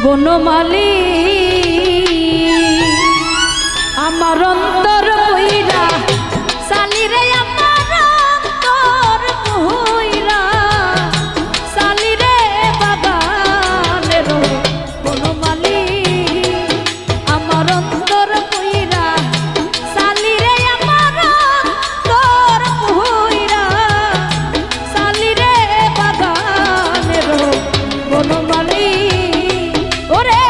বনমালী আমার অন্তর কইরা সালিরে আমার অন্তর কইরা সালিরে বাগানের বনমালী আমার অন্তর কইরা সালিরে আমার অন্তর কইরা সালিরে বাগানের বনমালী ওরে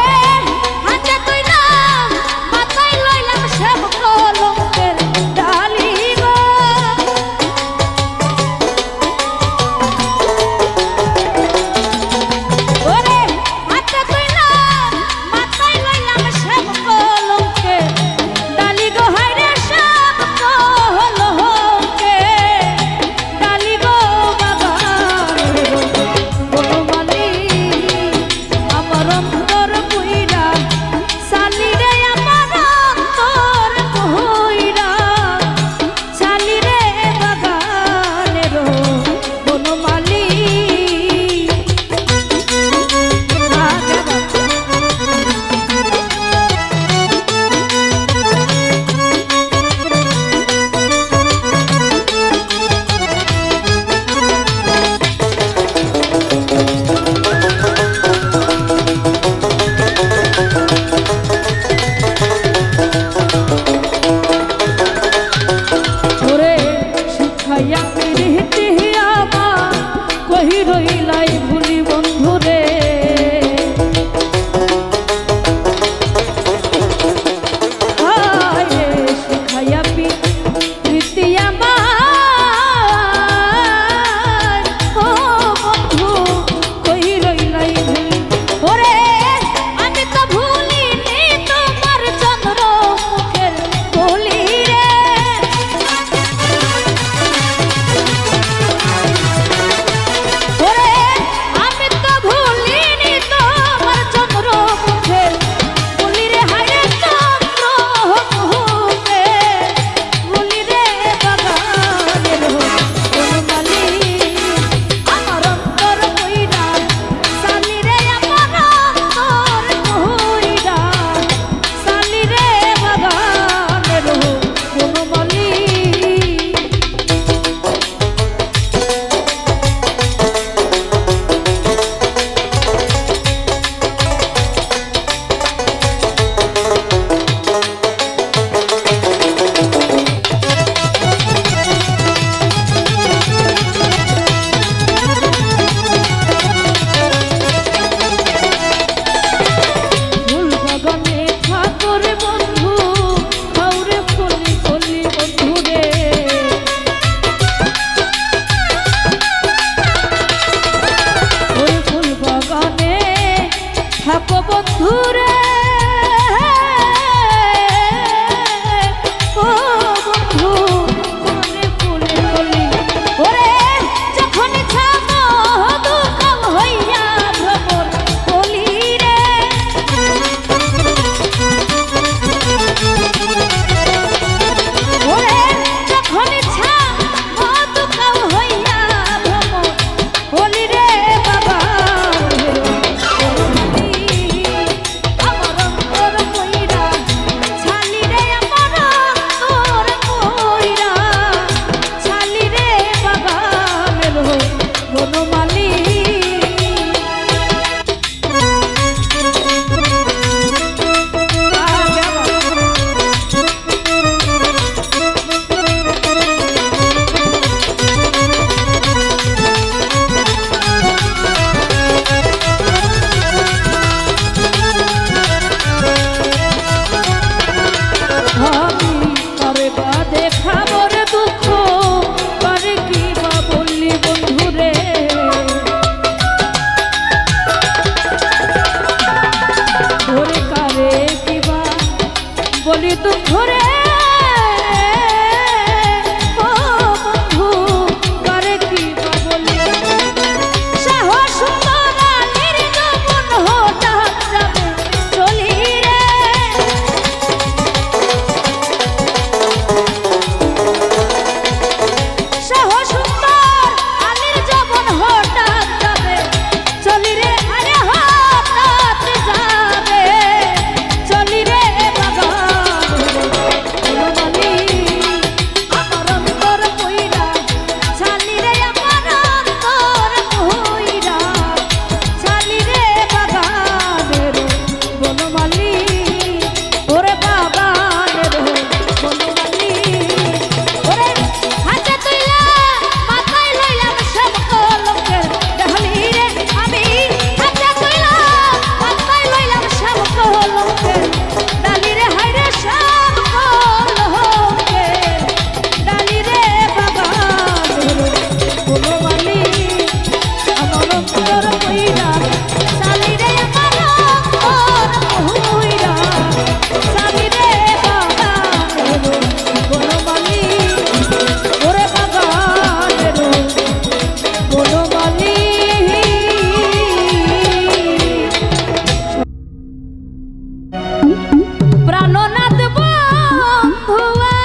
প্রাণনাথ বন্ধুয়া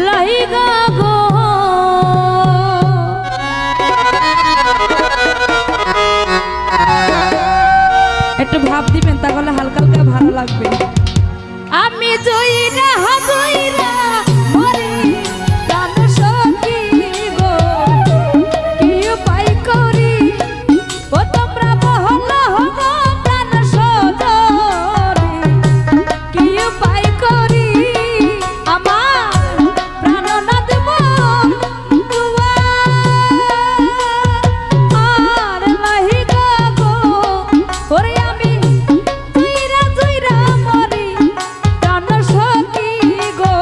লাইগা গো একটু ভাব দিবেন তাহলে হালকা হালকা ভালো লাগবে। আমি জয়রা হাজয়রা মরে প্রাণ সখী গো কি উপায় করি ও তোমরা বহলা হগো প্রাণ সজরি কি উপায় করি আমার প্রাণনাথ বন্ধুয়া আর লাহিগা গো ওরে আমি জয়রা জয়রা মরি প্রাণ সখী গো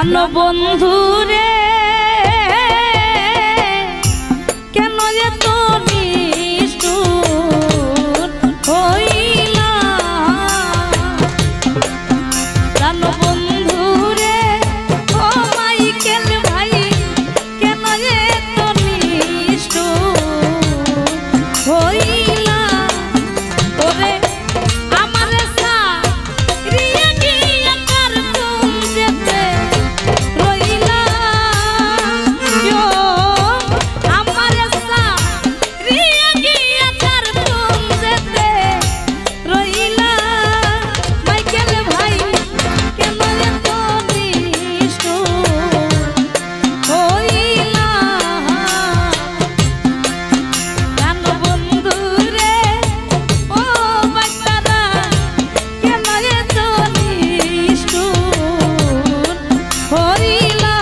প্রাণ বন্ধু রে কেন এত নিষ্ঠুর হইলা প্রাণ বন্ধু রে ও মাইকেল ভাই কেন এত নিষ্ঠুর হইলা ওরে আমার সারিয়ে গিয়া কার কোন যেতে রইলা ইয়ো আমার সারিয়ে গিয়া কার কোন যেতে রইলা মাইকেল ভাই কেন এত নিষ্ঠুর হইলা প্রাণ বন্ধু রে ও বাচ্চারা কেন এত নিষ্ঠুর হইলা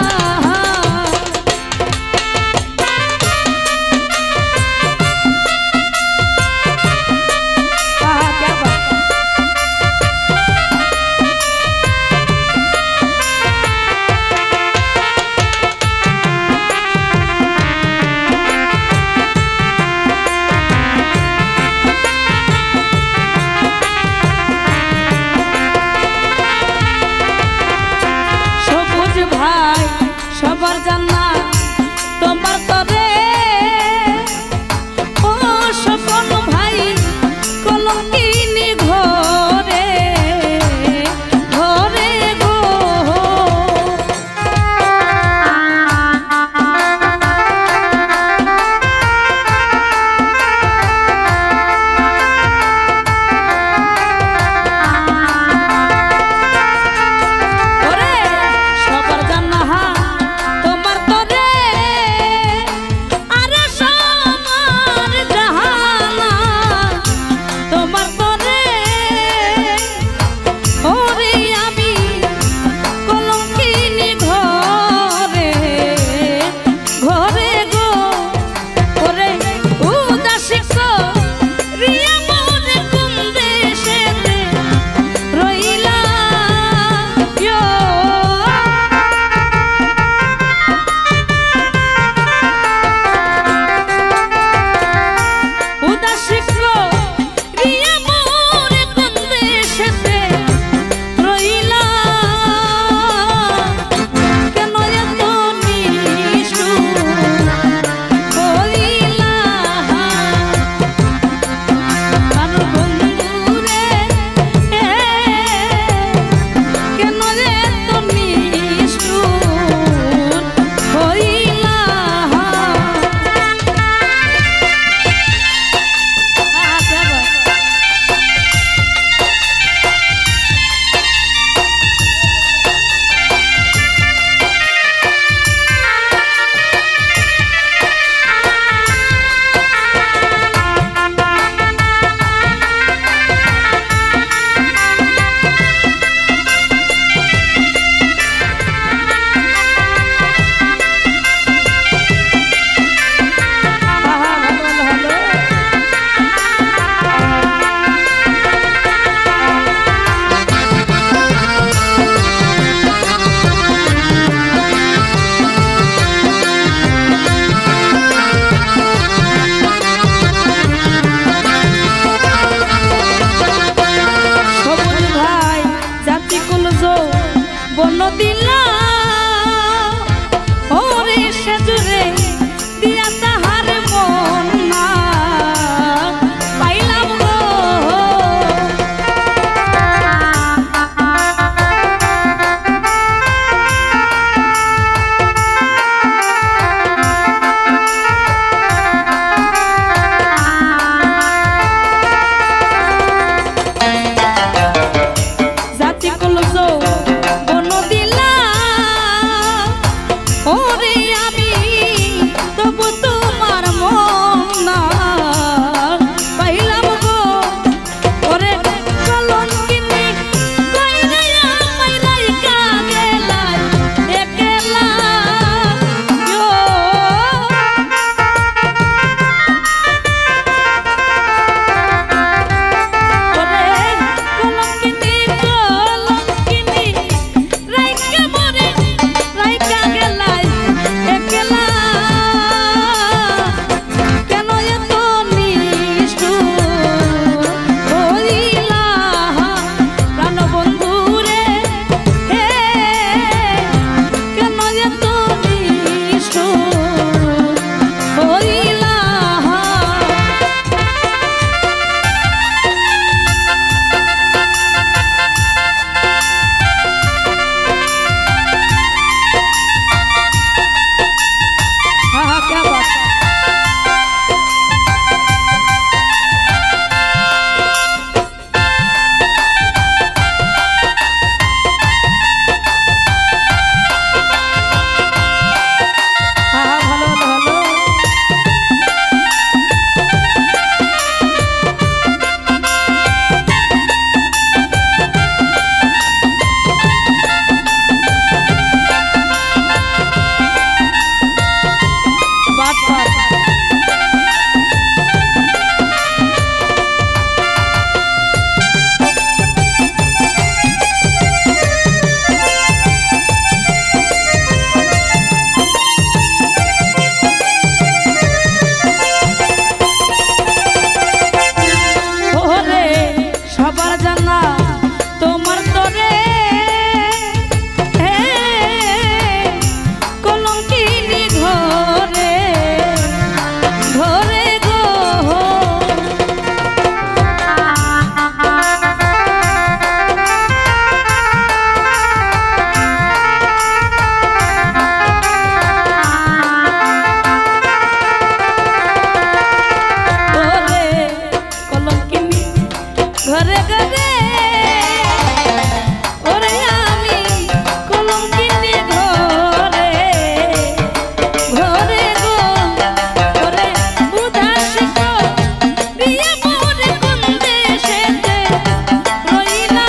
সবুজ ভাই সবার জানা তোমার তরে ও স্বপন ভাই কলঙ্কিনী ঘরে ঘরে গো ওরে সবার জানা তোমার তরে আরে সবার জাহানা তোমার তরে ওরে আমি কলঙ্কিনী ঘরে ঘরে গো ওরে উদাসী রিয়া মনে কোন দেশেতে রইলা ইয়ো উদাসী রিয়া ঘরে ঘরে ওরে আমি কলম কিনে ঘরে ঘরে গো ওরে উদাস প্রিয়া মোরে কোন দেশেতে রইলা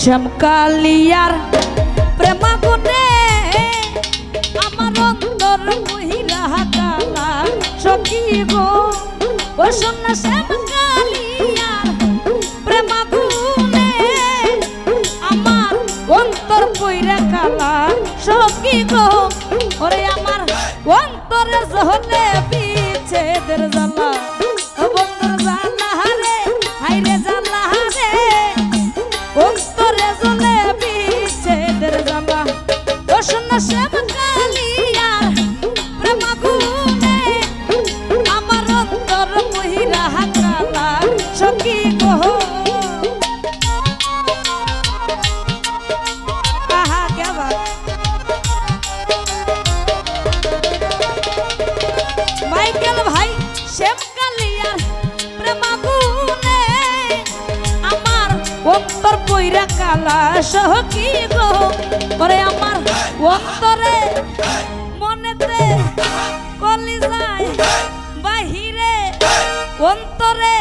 শ্যামকালিয়ার প্রেমা গুনে আমার অন্তর মহিলা কালা সখী গো ও সোনা শ্যামকালিয়ার প্রেমা গুনে আমার অন্তর পইরা কালা সখী গো ওরে আমার অন্তরে জহলে বিচ্ছেদের জ্বালা ও বন্ধুর জ্বালা রে হাইরে জ্বালা রে অন্তর পইরা কালা সখী গো ওরে আমার অন্তরে মনেতে কলিজায় বাহিরে অন্তরে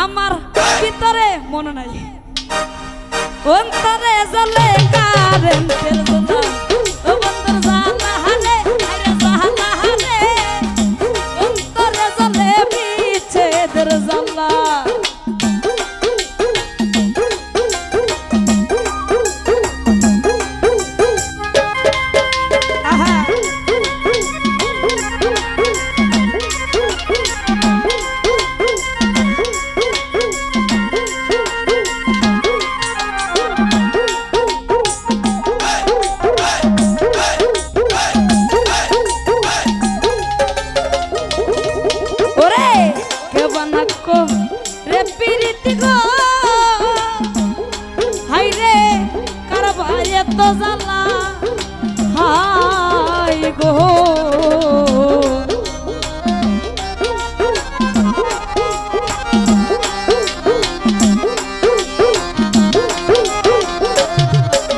আমার ভিতরে মনে নাই অন্তরে জ্বলে কারেন্টের জ্বালা ও বন্ধুর জ্বালা হালে আরে জ্বালা হালে অন্তরে জ্বলে বিচ্ছেদের জ্বালা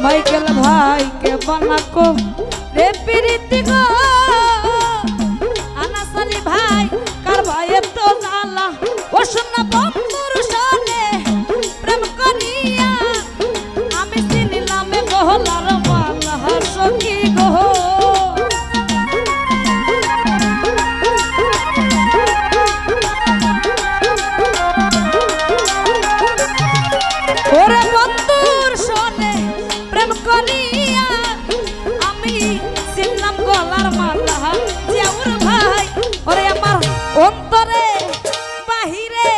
মাইকেল ভাই কে বানাকো রে প্রীতি গো আনাসালি ভাই কার ভাই এত জ্বালা ও শোনা বন্ধুর সনে প্রেম করিয়া আমি চিনিলাম গহলার মালা সখী গো ওরে বন্ধুর সনে প্রেম করিয়া আমি চিনলাম গলার মালা জিয়াউর ভাই ওরে আমার অন্তরে বাহিরে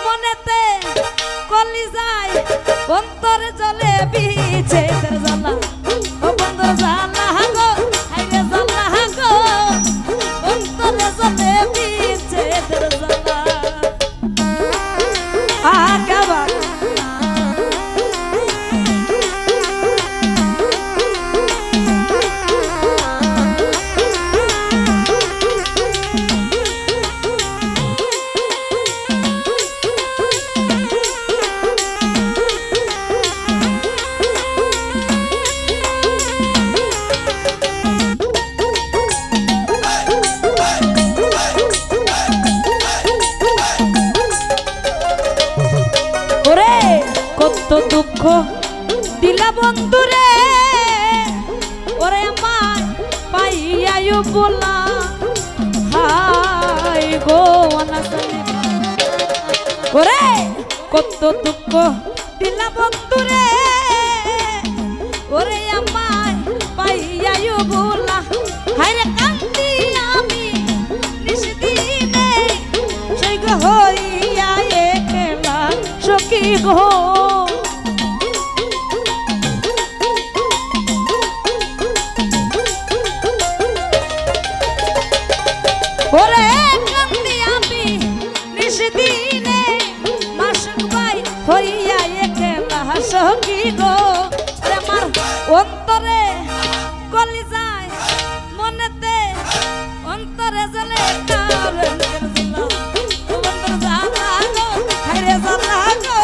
মনেতে কলিজায় অন্তরে জ্বলে বিচ্ছেদের জ্বালা ও বন্ধুর জ্বালা গো হাইরে জ্বালা গো অন্তরে জ্বলে বিচ্ছেদের জ্বালা আগাবা কত দুঃখ দিলা বন্ধুরে ওরে আমার পাইয়ায়ু বলা হাই গো অনাসনে ওরে কত দুঃখ দিলা বন্ধুরে ওরে আমার পাইয়ায়ু বলা হাইরে কান্দি আমি নিশদিনে সেই গো হইয়া একলা সখী গো ওরে কান্দি আমি নিশদিনে মাসুক ভাই হইয়া একলা সখী গো আরে আমার অন্তরে কলিজায় মনেতে অন্তরে জ্বলে কারেন্টের জ্বালা ও বন্ধুর জ্বালা গো হাইরে জ্বালা গো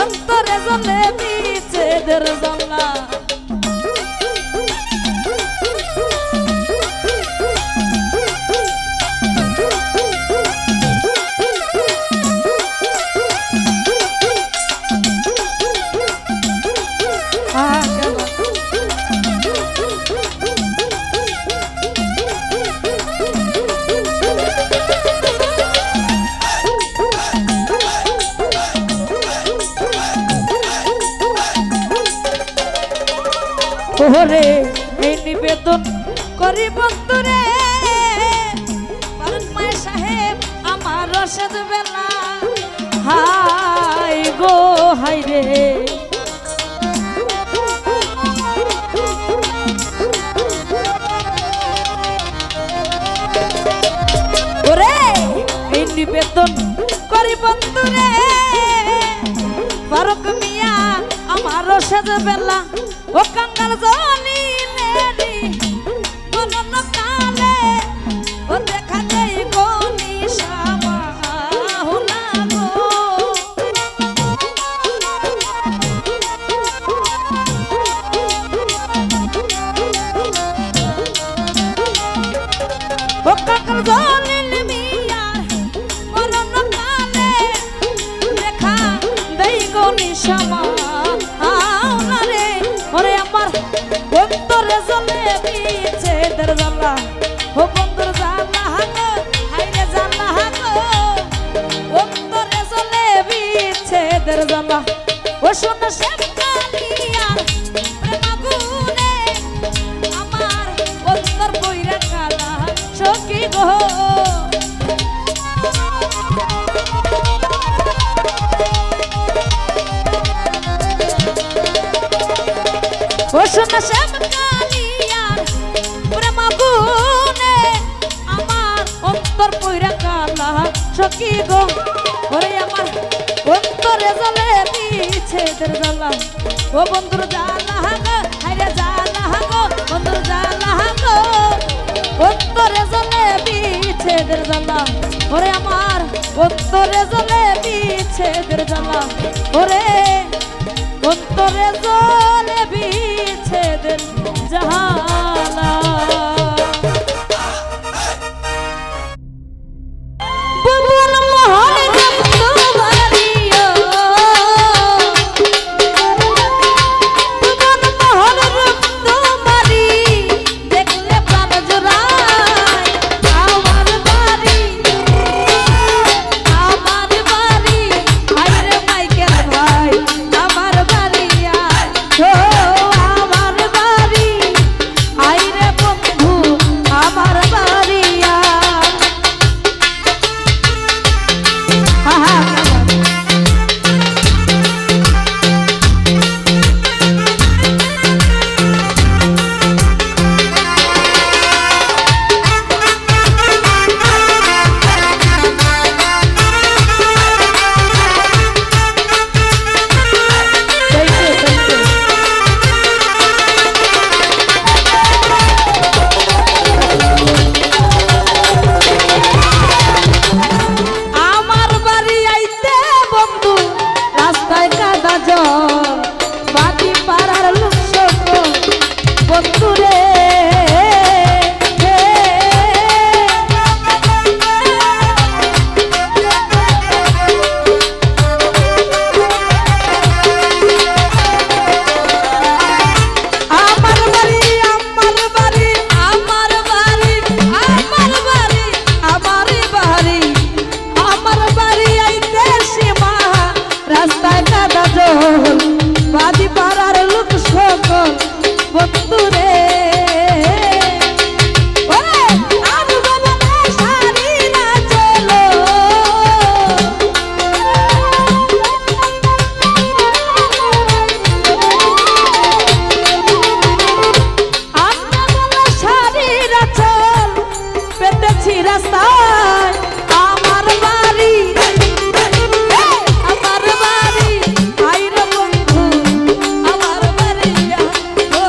অন্তরে জ্বলে বিচ্ছেদের জ্বালা ওরে এই নিবেদন করি বন্ধুরে পারমাই সাহেব আমার রসদ বেলা হাই গো হাই রে ওরে এই নিবেদন করি বন্ধুরে ফারুক মিয়া আমার রসদ বেলা ও কাঙ্গাল জলিলে রে মনন কালে ও দেখা দেই গনি শামা হুনা গো গো নিশামা রে ওরে আমার অন্তরে জ্বলে বিচ্ছেদের জ্বালা ও বন্ধুর জ্বালা গো হাইরে জ্বালা গো অন্তরে জ্বলে বিচ্ছেদের জ্বালা ও শোন শ্যামকালিয়ার প্রেম আগুনে আমার অন্তর বইরা কালা সখী গো ও শোনা শ্যামকালিয়ার প্রেম আগুনে আমার অন্তর পইরা কালা সখী গো ওরে আমার অন্তরে জ্বলে বিচ্ছেদের জ্বালা ও বন্ধুর জ্বালা গো হাইরে জ্বালা গো বন্ধুর জ্বালা গো অন্তরে জ্বলে বিচ্ছেদের জ্বালা ওরে আমার অন্তরে জ্বলে বিচ্ছেদের জ্বালা ওরে অন্তরে জ্বলে বিচ্ছেদের জ্বালা বুবুল মোহন রক্তমারিয়া বুবুল মোহন রক্তমারি দেখলে প্রাণ জোড়ায় আমার বাড়ি হায়রে মাইকেল ভাই আমার বাড়ি ও আমার বাড়ি হায়রে বন্ধু আমার বাড়ি আমার বাড়ি আইতে বন্ধু রাস্তায় কাদা জল বাটি পাড়ার লোক সকল বন্ধু রে আমার বাড়ি আমার বাড়ি আমার বাড়ি আমার বাড়ি আমারই বাড়ি আমার বাড়ি আইতে সীমা রাস্তায় কাদা জল বাদি পাড়ার লোক সকল বন্ধু রে ওরে আমি বলে সারি না চলো আমরা বলে সারি না চল পেতেছি রাস্তায় আমার বাড়ি আমার বাড়ি আইরে বন্ধু আমার বাড়ি ও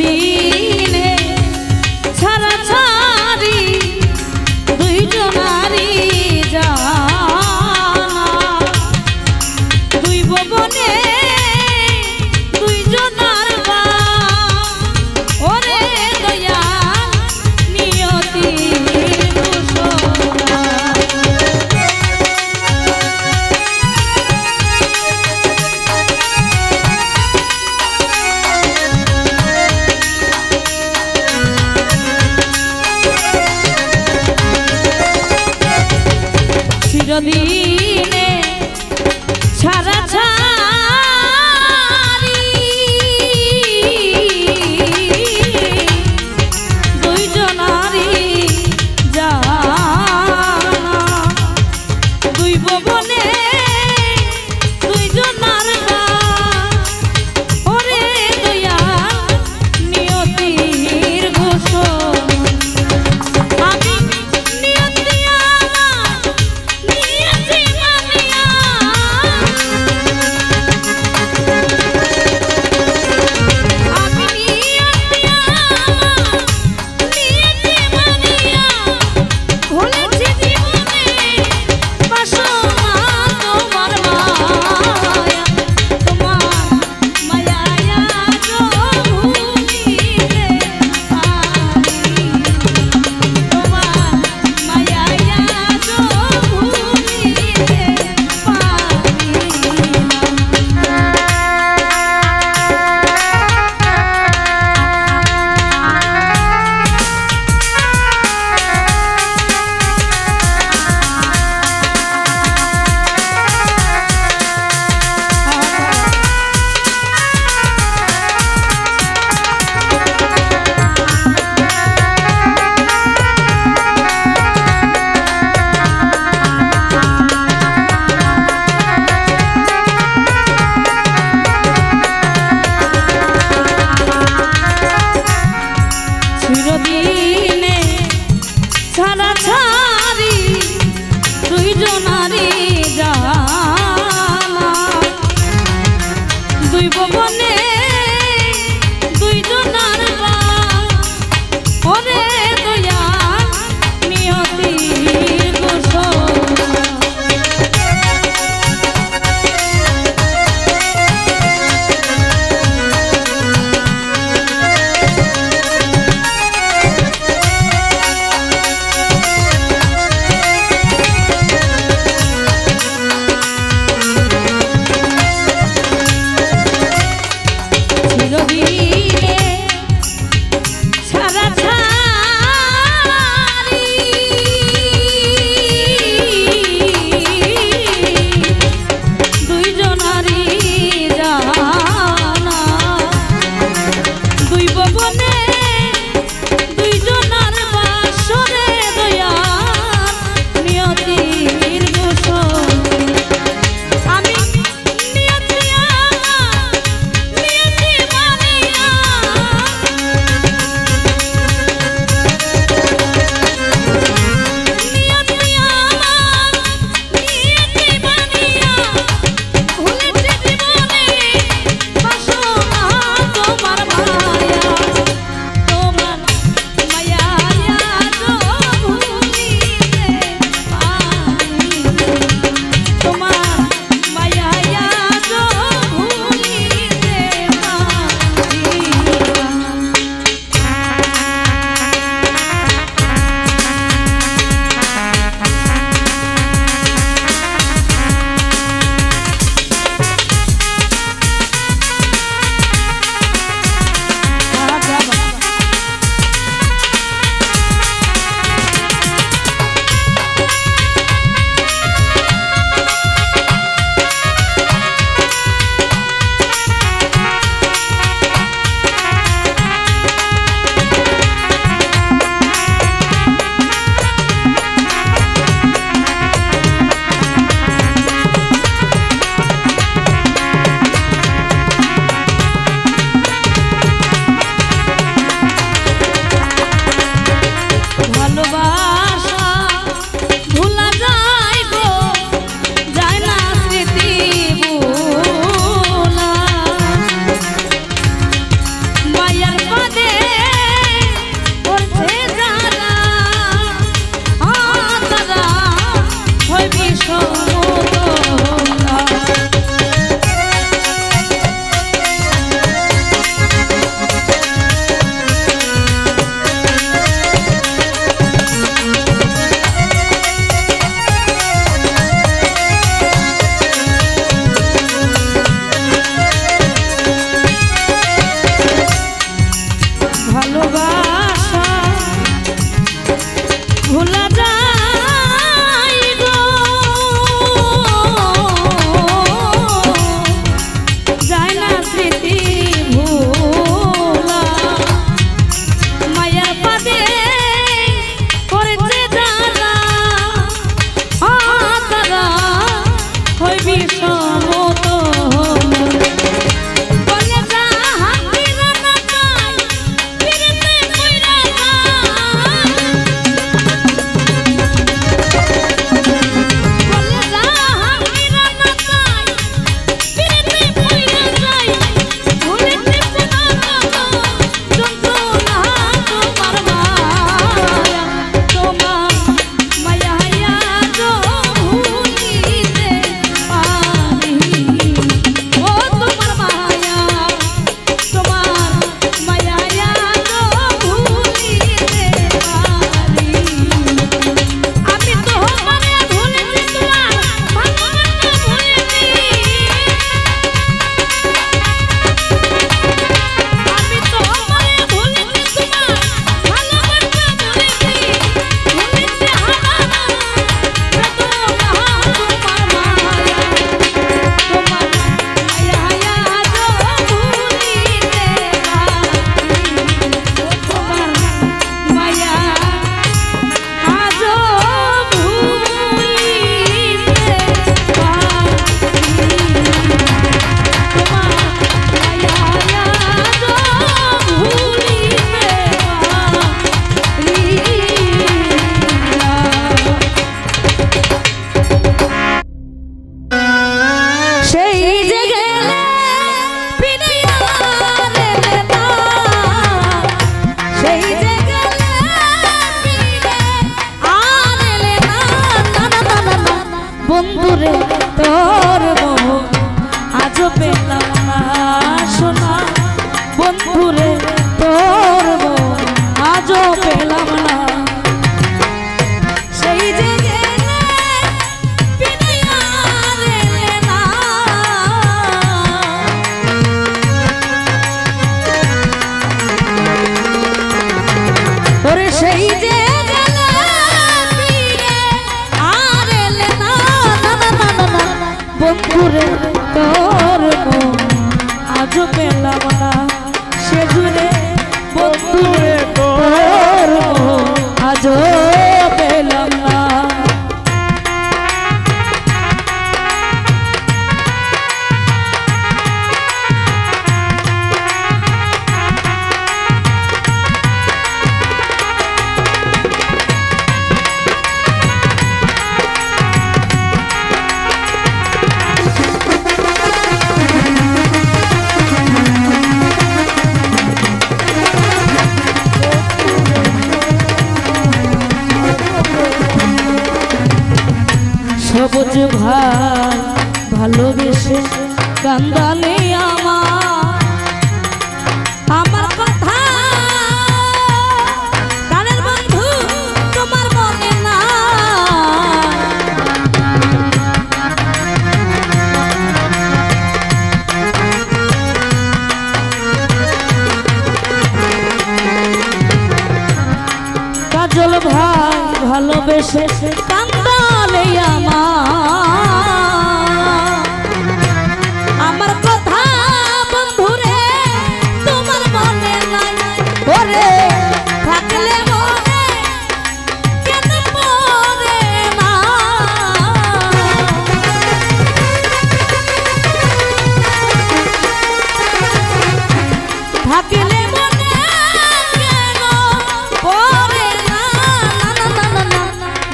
চিরদিনে ছাড়া ছাড়ি দুইজনারি জানা দুই ভুবনে দুইজনার বা ওরে দয়া নিয়তির ঘোষণা চিরদিনে ছাড়া ছাড়ি দুইজনারি জানা দুই ভুবনে দুইজনার বা ওরে দয়া নিয়তির ঘোষণা আমি নিয়তি আমার নিয়তি মানিয়া আমি নিয়তি আমার নিয়তি মানিয়া ভুলেছি জীবনে বাসনা তোমার মায়া তোমার মায়া ভুলিতে পারি তোমার মায়া ভুলিতে চিরদিনে ছাড়া ছাড়ি দুইজনারি জানা দুই ভুবনে দুইজনার বা ওরে দয়া নিয়তির ঘোষণা বন্ধুরে তোর মোহ আজও পেলাম না সোনা বন্ধুরে তোর মোহ আজও পেলাম না সেই যে গেলে ফিরে আর এলে না ওরে সেই যে গেলে ফিরে আর এলে না বন্ধুরে তোর মোহ আজও পেলাম না সে জুড়ে বন্ধুরে তোর মোহ আজও পেলাম না সবুজ ভাই ভালোবেসে কান্দালে আমার কথা প্রাণের বন্ধু তোমার মনে না কাজল ভাই ভালোবেসে কান্দালে আমার কথা বন্ধুরে তোমার মনে নাই ওরে থাকলে মনে কেন পড়ে না থাকলে মনে কেন পড়ে না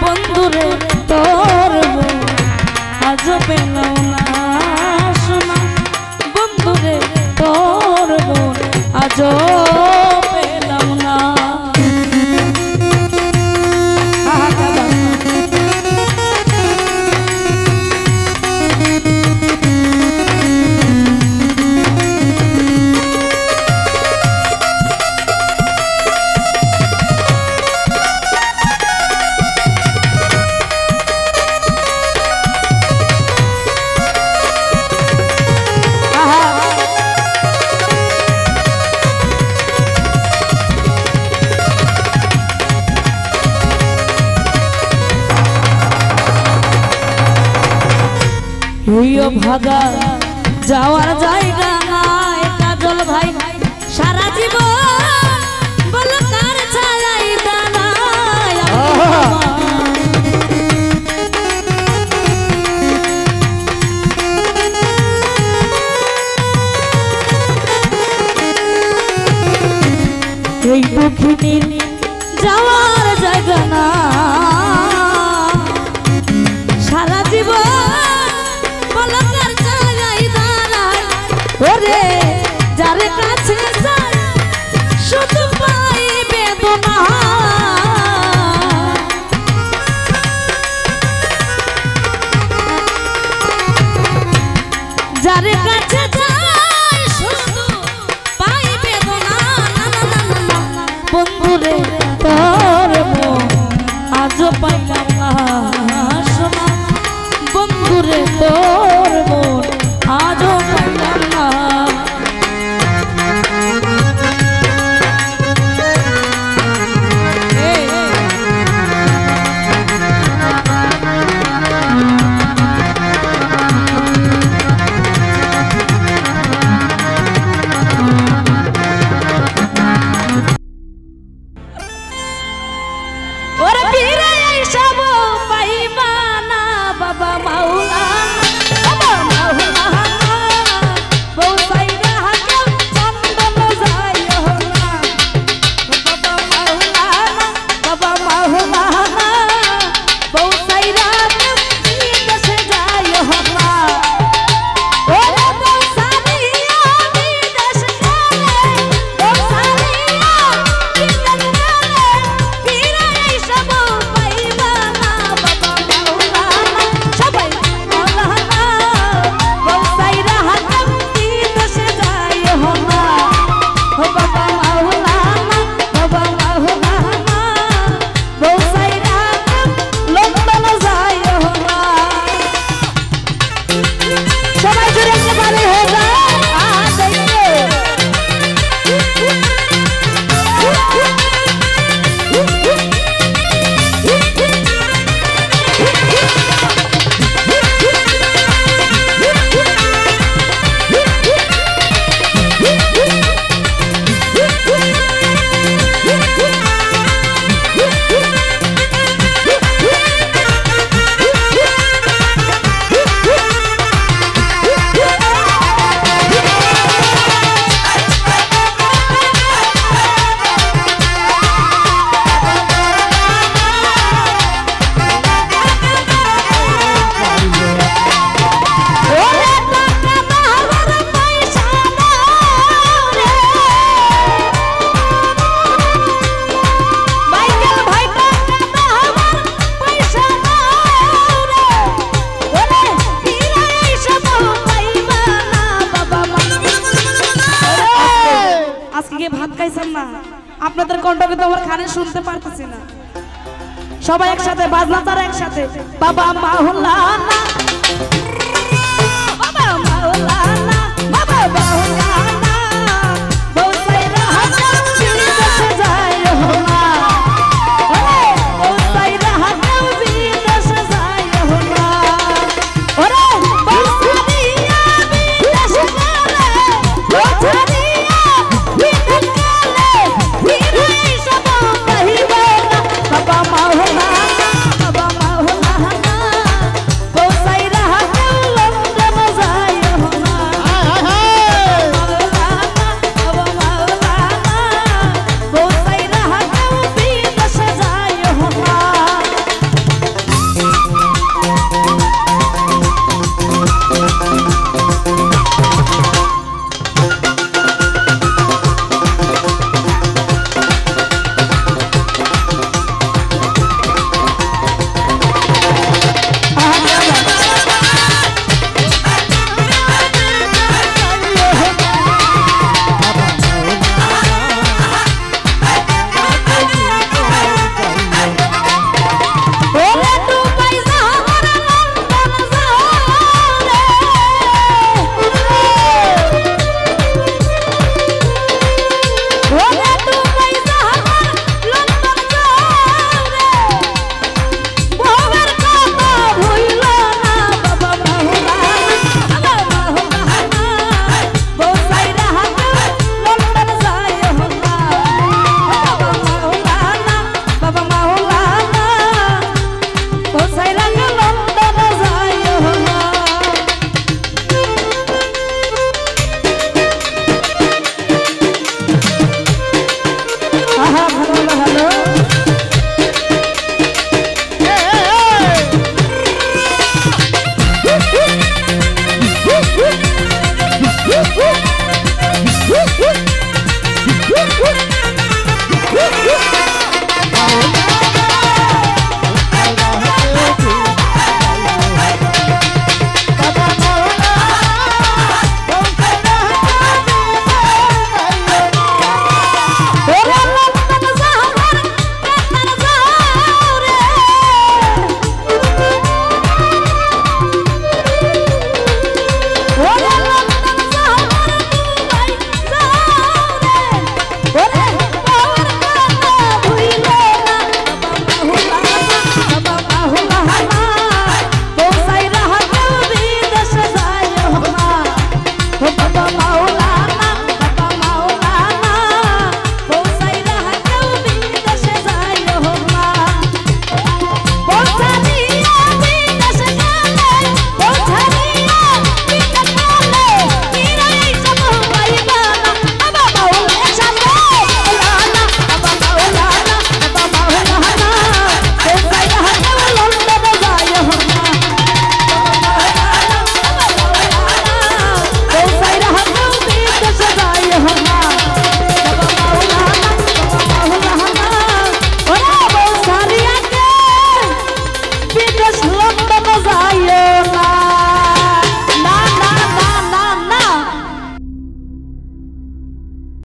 বন্ধুরে তোর আজও পেলাম না সোনা বন্ধুরে তোর আজও পেলাম না ভাগা যাওয়ার জায়গা নাই কাজল ভাই সারা জীবন বলো কার ছায়াই দাঁড়ায় এই দুঃখিনীর যাওয়ার জায়গা না সারা জীবন ওরে যার কাছে যাই শুধু পাই বেদনা যার কাছে যাই শুধু পাই বেদনা বন্ধুরে তোর মোহ আজও পাইলাম না সোনা বন্ধুরে তোর মোহ আজও পাইলাম না ওরে ফিরে আইসাবো পাইবা না বাবা মাওলানা কণ্ঠ কিন্তু আমার কানে শুনতে পারতেছি না। সবাই একসাথে বাজনা তারা একসাথে বাবা মাওলানা